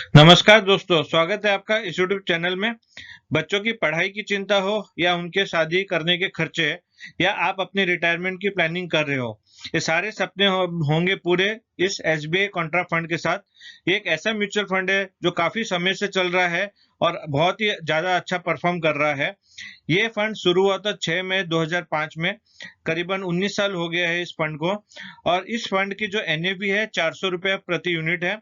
नमस्कार दोस्तों, स्वागत है आपका इस यूट्यूब चैनल में। बच्चों की पढ़ाई की चिंता हो या उनके शादी करने के खर्चे या आप अपनी रिटायरमेंट की प्लानिंग कर रहे हो, ये सारे सपने होंगे पूरे इस एसबीआई कॉन्ट्रा फंड के साथ। ये एक ऐसा म्यूचुअल फंड है जो काफी समय से चल रहा है और बहुत ही ज्यादा अच्छा परफॉर्म कर रहा है। ये फंड शुरू हुआ था 6 मई 2005 में। करीबन 19 साल हो गया है इस फंड को। और इस फंड की जो एनएवी है 400 रुपये प्रति यूनिट है।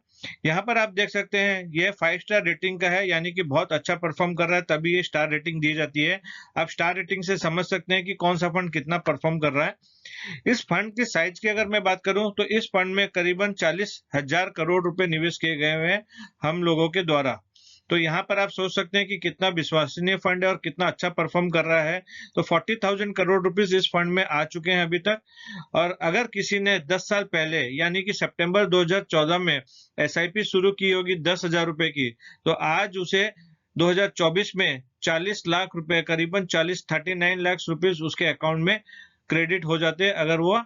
यहाँ पर आप देख सकते हैं ये 5 स्टार रेटिंग का है, यानी कि बहुत अच्छा परफॉर्म कर रहा है तभी ये स्टार रेटिंग दी जाती है। आप स्टार रेटिंग से समझ सकते हैं कि कौन सा फंड कितना परफॉर्म कर रहा है। इस फंड की साइज की अगर मैं बात करूं तो इस फंड में करीबन 40,000 करोड़ रुपए निवेश किए गए हुए हैं हम लोगों के द्वारा। तो यहाँ पर आप सोच सकते हैं कि कितना विश्वसनीय फंड है और कितना अच्छा परफॉर्म कर रहा है। तो 40,000 करोड़ रुपीस इस फंड में आ चुके हैं अभी तक। और अगर किसी ने 10 साल पहले यानी कि सितंबर 2014 में एसआईपी शुरू की होगी 10,000 रुपए की, तो आज उसे 2024 में 40 लाख रुपए, करीबन 39 लाख रुपीस उसके अकाउंट में क्रेडिट हो जाते अगर वो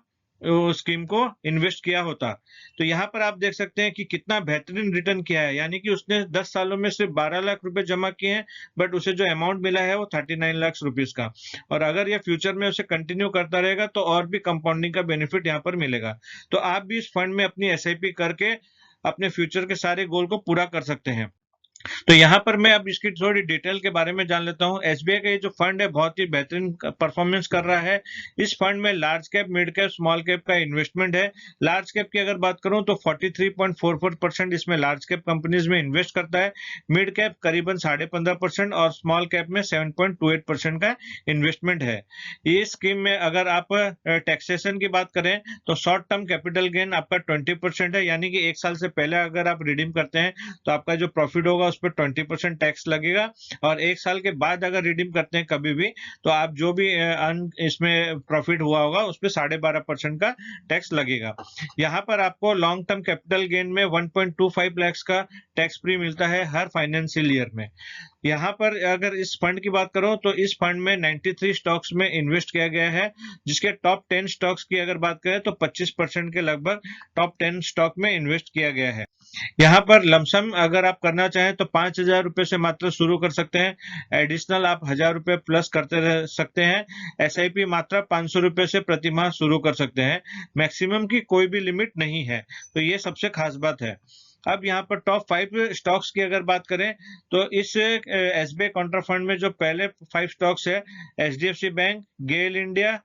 स्कीम को इन्वेस्ट किया होता। तो यहाँ पर आप देख सकते हैं कि कितना बेहतरीन रिटर्न किया है, यानी कि उसने 10 सालों में सिर्फ 12 लाख रुपए जमा किए हैं, बट उसे जो अमाउंट मिला है वो 39 लाख रुपीस का। और अगर ये फ्यूचर में उसे कंटिन्यू करता रहेगा तो और भी कंपाउंडिंग का बेनिफिट यहाँ पर मिलेगा। तो आप भी इस फंड में अपनी एसआईपी करके अपने फ्यूचर के सारे गोल को पूरा कर सकते हैं। तो यहाँ पर मैं अब इसकी थोड़ी डिटेल के बारे में जान लेता हूँ। एसबीआई का ये जो फंड है बहुत ही बेहतरीन परफॉर्मेंस कर रहा है। इस फंड में large cap, mid cap, small cap का इन्वेस्टमेंट है। लार्ज कैप की अगर बात करूं तो 43.44% इसमें लार्ज कैप कंपनीज में इन्वेस्ट करता है। मिड कैप करीबन 15.5% और स्मॉल कैप में 7.28% का इन्वेस्टमेंट है। ये स्कीम में अगर आप टैक्सेशन की बात करें तो शॉर्ट टर्म कैपिटल गेन आपका 20% है, यानी कि 1 साल से पहले अगर आप रिडीम करते हैं तो आपका जो प्रॉफिट होगा उस पर 20% टैक्स लगेगा। और 1 साल के बाद अगर रिडीम करते हैं कभी भी, तो आप जो भी इसमें प्रॉफिट हुआ होगा उस पर 12.5% का टैक्स लगेगा। यहाँ पर आपको लॉन्ग टर्म कैपिटल गेन में 1.25 लाख का टैक्स फ्री मिलता है हर फाइनेंशियल ईयर में। यहाँ पर अगर इस फंड की बात करो तो इस फंड में 93 स्टॉक्स में इन्वेस्ट किया गया है, जिसके टॉप 10 स्टॉक्स की अगर बात करें तो 25% के लगभग टॉप 10 स्टॉक में इन्वेस्ट किया गया है। यहाँ पर लमसम अगर आप करना चाहें तो 5,000 रुपए से मात्र शुरू कर सकते हैं। एडिशनल आप 1,000 रुपए प्लस करते रह सकते हैं। एसआईपी मात्र 500 रुपए से प्रति माह शुरू कर सकते हैं। मैक्सिमम की कोई भी लिमिट नहीं है, तो ये सबसे खास बात है। अब यहाँ पर टॉप 5 स्टॉक्स की अगर बात करें तो इस एसबीआई कॉन्ट्रा फंड में जो पहले 5 स्टॉक्स है, HDFC bank, GAIL India,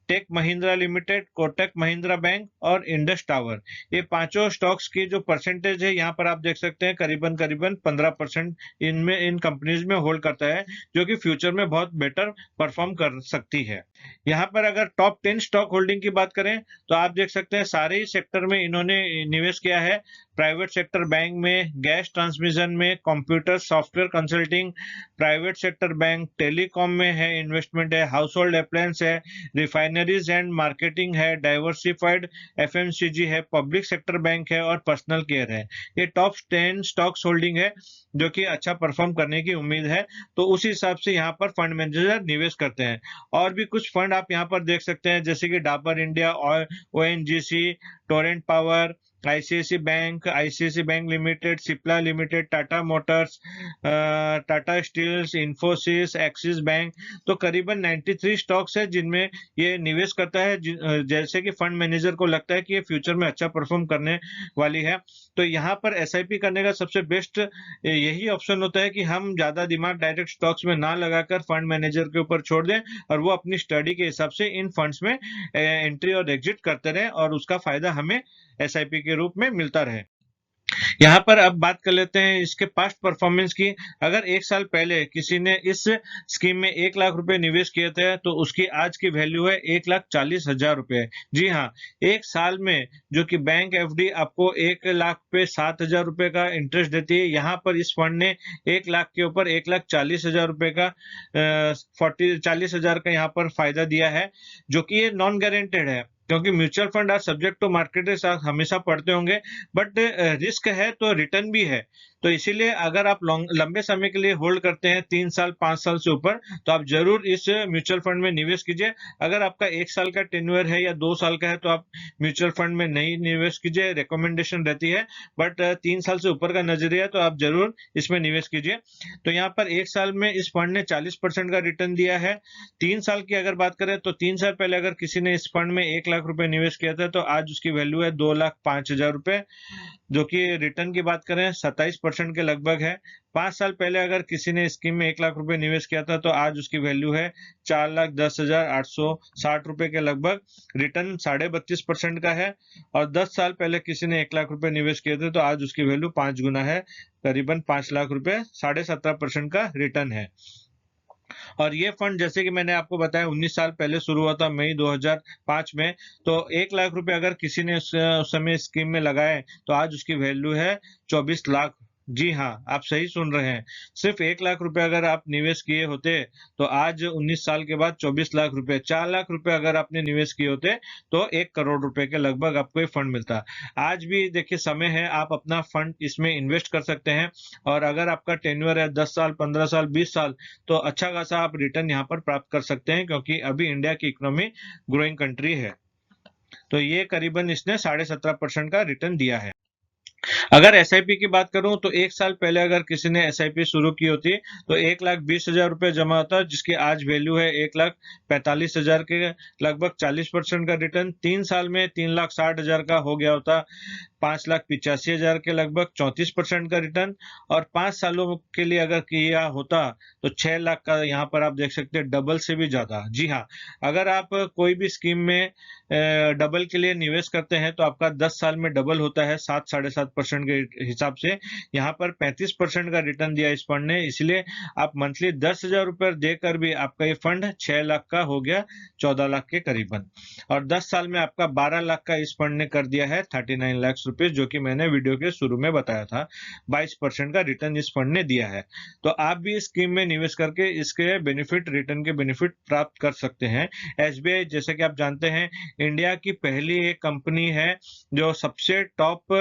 tech Mahindra limited, Kotak Mahindra bank और इंडस टावर, ये पांचों स्टॉक्स की जो परसेंटेज है यहाँ पर आप देख सकते हैं करीबन करीबन 15% इनमें इन कंपनीज में होल्ड करता है, जो कि फ्यूचर में बहुत बेटर परफॉर्म कर सकती है। यहाँ पर अगर टॉप 10 स्टॉक होल्डिंग की बात करें तो आप देख सकते हैं सारे ही सेक्टर में इन्होंने निवेश किया है। प्राइवेट सेक्टर बैंक में, गैस ट्रांसमिशन में, computer software consulting, private sector bank telecom में है इन्वेस्टमेंट है, हाउस होल्ड अप्लायंस है, रिफाइनरीज एंड मार्केटिंग है, डाइवर्सिफाइड एफएमसीजी है, पब्लिक सेक्टर बैंक है और पर्सनल केयर है। ये टॉप 10 स्टॉक्स होल्डिंग है जो कि अच्छा परफॉर्म करने की उम्मीद है। तो उस हिसाब से यहाँ पर फंड मैनेजर निवेश करते हैं। और भी कुछ फंड आप यहाँ पर देख सकते हैं जैसे कि Dabur India, ONGC, Torrent power, ICIC bank limited, Cipla limited, Tata motors, Tata steels, Infosys, axis bank. तो करीबन 93 स्टॉक्स है जिनमें ये निवेश करता है, जैसे कि फंड मैनेजर को लगता है कि ये फ्यूचर में अच्छा परफॉर्म करने वाली है। तो यहाँ पर एसआईपी करने का सबसे बेस्ट यही ऑप्शन होता है कि हम ज्यादा दिमाग डायरेक्ट स्टॉक्स में ना लगाकर फंड मैनेजर के ऊपर छोड़ दें और वो अपनी स्टडी के हिसाब से इन फंड्स में एंट्री और एग्जिट करते रहे और उसका फायदा हमें एसआईपी के रूप में मिलता रहे। यहाँ पर अब बात कर लेते हैं इसके पास्ट परफॉर्मेंस की। अगर 1 साल पहले किसी ने इस स्कीम में 1 लाख रुपए निवेश किए थे तो उसकी आज की वैल्यू है 1,40,000 रुपए। जी हाँ, 1 साल में जो कि बैंक एफडी आपको 1 लाख पे 7,000 रुपए का इंटरेस्ट देती है, यहाँ पर इस फंड ने 1 लाख के ऊपर 1,40,000 रुपए का 40,000 का यहाँ पर फायदा दिया है, जो कि ये नॉन गारंटेड है। क्योंकि म्यूचुअल फंड आज सब्जेक्ट टू मार्केट हमेशा पढ़ते होंगे, बट रिस्क है तो रिटर्न भी है। तो इसीलिए अगर आप लंबे समय के लिए होल्ड करते हैं 3 साल 5 साल से ऊपर, तो आप जरूर इस म्यूचुअल फंड में निवेश कीजिए। अगर आपका 1 साल का टेन्योर है या 2 साल का है तो आप म्यूचुअल फंड में नहीं निवेश कीजिए, रिकमेंडेशन रहती है। बट 3 साल से ऊपर का नजरिया है तो आप जरूर इसमें निवेश कीजिए। तो यहाँ पर 1 साल में इस फंड ने 40% का रिटर्न दिया है। 3 साल की अगर बात करें तो 3 साल पहले अगर किसी ने इस फंड में 1 लाख रुपए निवेश किया था तो आज उसकी वैल्यू है 2,05,000 रुपए, जो कि रिटर्न की बात करें 27% के लगभग है। 5 साल पहले अगर किसी ने स्कीम में 1 लाख रुपए निवेश किया था तो आज उसकी वैल्यू है 4,10,860 रुपए के लगभग, रिटर्न 32.5% का है। और 10 साल पहले किसी ने 1 लाख रुपए निवेश किए थे तो आज उसकी वैल्यू 5 गुना है, करीबन 5 लाख रुपए, 17.5% का रिटर्न है। और ये फंड जैसे कि मैंने आपको बताया 19 साल पहले शुरू हुआ था, मई 2005 में। तो 1 लाख रुपए अगर किसी ने उस समय स्कीम में लगाए तो आज उसकी वैल्यू है 24 लाख। जी हाँ, आप सही सुन रहे हैं। सिर्फ 1 लाख रुपए अगर आप निवेश किए होते तो आज 19 साल के बाद 24 लाख रुपए, 4 लाख रुपए अगर आपने निवेश किए होते तो 1 करोड़ रुपए के लगभग आपको ये फंड मिलता। आज भी देखिए समय है, आप अपना फंड इसमें इन्वेस्ट कर सकते हैं। और अगर आपका टेन्योर है 10 साल 15 साल 20 साल तो अच्छा खासा आप रिटर्न यहाँ पर प्राप्त कर सकते हैं, क्योंकि अभी इंडिया की इकोनॉमी ग्रोइंग कंट्री है। तो ये करीबन इसने 17.5% का रिटर्न दिया है। अगर एसआईपी की बात करूं तो 1 साल पहले अगर किसी ने एसआईपी शुरू की होती तो 1,20,000 रुपए जमा होता, जिसकी आज वैल्यू है 1,45,000 के लगभग, 40% का रिटर्न। 3 साल में 3,60,000 का हो गया होता, 5,85,000 के लगभग, 34% का रिटर्न। और 5 सालों के लिए अगर किया होता तो 6 लाख का, यहाँ पर आप देख सकते हैं डबल से भी ज्यादा। जी हाँ, अगर आप कोई भी स्कीम में डबल के लिए निवेश करते हैं तो आपका 10 साल में डबल होता है 7-7.5% के हिसाब से। यहाँ पर 35% का रिटर्न दिया इस फंड ने, इसलिए आप मंथली 10,000 रुपए देकर भी आपका ये फंड 6 लाख का हो गया, 14 लाख के करीबन। और 10 साल में आपका 12 लाख का इस फंड ने कर दिया है 39 लाख रुपए, जो कि मैंने वीडियो के शुरू में बताया था। 22% का रिटर्न इस फंड ने दिया है। तो आप भी इस स्कीम में निवेश करके इसके बेनिफिट, रिटर्न के बेनिफिट प्राप्त कर सकते हैं। एसबीआई जैसे कि आप जानते हैं इंडिया की पहली एक कंपनी है जो सबसे टॉप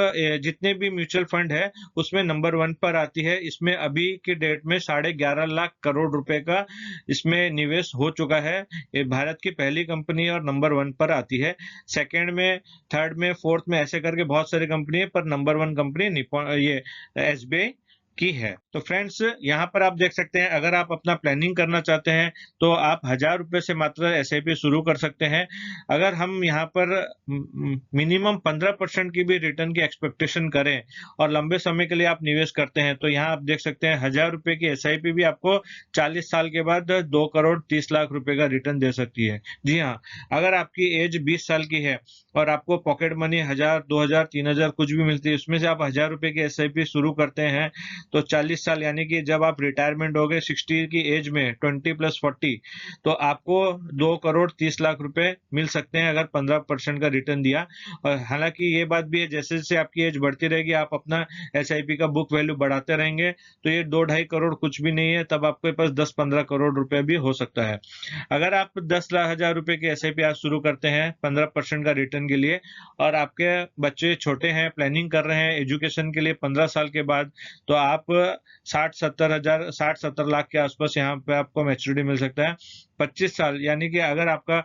जितने भी म्यूचुअल फंड है उसमें नंबर 1 पर आती है। इसमें अभी की डेट में 11.5 लाख करोड़ रुपए का इसमें निवेश हो चुका है। ये भारत की पहली कंपनी और नंबर 1 पर आती है। सेकंड में, थर्ड में, फोर्थ में, ऐसे करके बहुत सारी कंपनी है, पर नंबर 1 कंपनी निपॉन ये एसबीआई की है। तो फ्रेंड्स, यहाँ पर आप देख सकते हैं अगर आप अपना प्लानिंग करना चाहते हैं तो आप 1,000 रुपए से मात्र एसआईपी शुरू कर सकते हैं। अगर हम यहाँ पर मिनिमम 15% की भी रिटर्न की एक्सपेक्टेशन करें और लंबे समय के लिए आप निवेश करते हैं तो यहाँ आप देख सकते हैं 1,000 रुपए की एसआईपी भी आपको 40 साल के बाद 2 करोड़ 30 लाख रुपए का रिटर्न दे सकती है। जी हाँ, अगर आपकी एज 20 साल की है और आपको पॉकेट मनी 1,000 2,000 3,000 कुछ भी मिलती है, उसमें से आप 1,000 रुपए की एसआईपी शुरू करते हैं तो 40 साल यानी कि जब आप रिटायरमेंट हो गए 60 की एज में, 20+40, तो आपको 2 करोड़ 30 लाख रुपए मिल सकते हैं अगर 15% का रिटर्न दिया। और हालांकि ये बात भी है, जैसे जैसे आपकी एज बढ़ती रहेगी आप अपना एसआईपी का बुक वैल्यू बढ़ाते रहेंगे तो ये 2-2.5 करोड़ कुछ भी नहीं है, तब आपके पास 10-15 करोड़ रुपए भी हो सकता है। अगर आप 10,000 रुपए की एसआईपी आज शुरू करते हैं 15% का रिटर्न के लिए और आपके बच्चे छोटे हैं, प्लानिंग कर रहे हैं एजुकेशन के लिए 15 साल के बाद, तो आप 60-70 लाख के आसपास यहाँ पे आपको मैच्योरिटी मिल सकता है। 25 साल यानी कि अगर आपका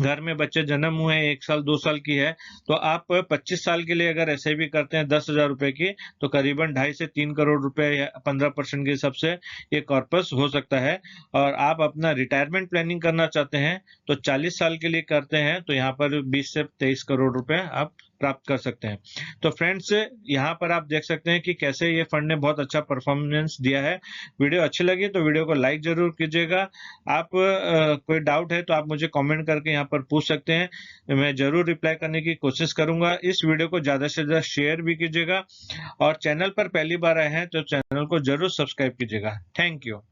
घर में बच्चे जन्म हुए 1 साल 2 साल की है तो आप 25 साल के लिए अगर एसआईपी करते हैं 10,000 रुपए की तो करीबन 2.5 से 3 करोड़ रुपए या 15% के हिसाब से ये कॉर्पस हो सकता है। और आप अपना रिटायरमेंट प्लानिंग करना चाहते हैं तो 40 साल के लिए करते हैं तो यहाँ पर 20 से 23 करोड़ रुपए आप प्राप्त कर सकते हैं। तो फ्रेंड्स, यहाँ पर आप देख सकते हैं कि कैसे ये फंड ने बहुत अच्छा परफॉर्मेंस दिया है। वीडियो अच्छी लगी तो वीडियो को लाइक जरूर कीजिएगा। आप कोई डाउट है तो आप मुझे कमेंट करके यहाँ पर पूछ सकते हैं, मैं जरूर रिप्लाई करने की कोशिश करूंगा। इस वीडियो को ज्यादा से ज्यादा शेयर भी कीजिएगा और चैनल पर पहली बार आए हैं तो चैनल को जरूर सब्सक्राइब कीजिएगा। Thank you.